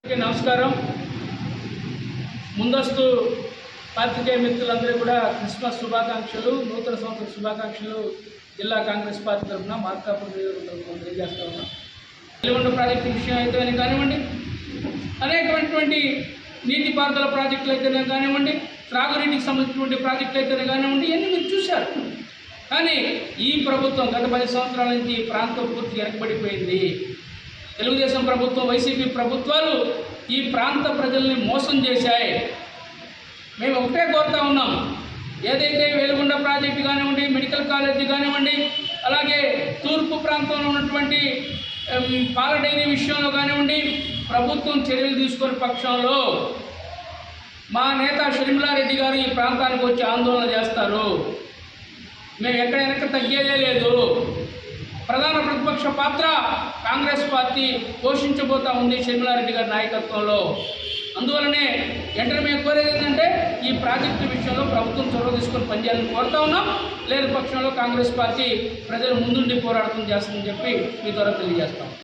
నమస్కారం. ముందస్తు పాత్రికేయ మిత్రులందరూ కూడా క్రిస్మస్ శుభాకాంక్షలు, నూతన సంవత్సర శుభాకాంక్షలు జిల్లా కాంగ్రెస్ పార్టీ తరఫున మార్కాపురం నియోజకవర్గం తెలియజేస్తా ఉన్నాం. వెలుగొండ ప్రాజెక్టు విషయం అయితేనే కానివ్వండి, అనేకమైనటువంటి నీటిపారుదల ప్రాజెక్టులు అయితేనే కానివ్వండి, త్రాగునీటికి సంబంధించినటువంటి ప్రాజెక్టులు అయితేనే కానివ్వండి, ఇవన్నీ మీరు చూశారు. కానీ ఈ ప్రభుత్వం గత 10 సంవత్సరాల నుంచి ఈ ప్రాంతం పూర్తిగా వెనకబడిపోయింది. తెలుగుదేశం ప్రభుత్వం, వైసీపీ ప్రభుత్వాలు ఈ ప్రాంత ప్రజల్ని మోసం చేశాయి. మేము ఒకటే కోరుతా ఉన్నాం, ఏదైతే వెలుగొండ ప్రాజెక్టు కానివ్వండి, మెడికల్ కాలేజీ కానివ్వండి, అలాగే తూర్పు ప్రాంతంలో ఉన్నటువంటి పాల డైరీ విషయంలో కానివ్వండి, ప్రభుత్వం చర్యలు తీసుకునే పక్షంలో మా నేత షర్మిలారెడ్డి గారు ఈ ప్రాంతానికి వచ్చి ఆందోళన చేస్తారు. మేము ఎక్కడ వెనక తగ్గేదే లేదు. ప్రధాన ప్రతిపక్ష పాత్ర కాంగ్రెస్ పార్టీ పోషించబోతా ఉంది షర్మిలారెడ్డి గారి నాయకత్వంలో. అందువల్లనే వెంటనే మేము కోరేది ఏంటంటే ఈ ప్రాజెక్టు విషయంలో ప్రభుత్వం చొరవ తీసుకొని పనిచేయాలని కోరుతా ఉన్నాం. లేని పక్షంలో కాంగ్రెస్ పార్టీ ప్రజల ముందుండి పోరాటం చేస్తుందని చెప్పి మీ ద్వారా తెలియజేస్తాం.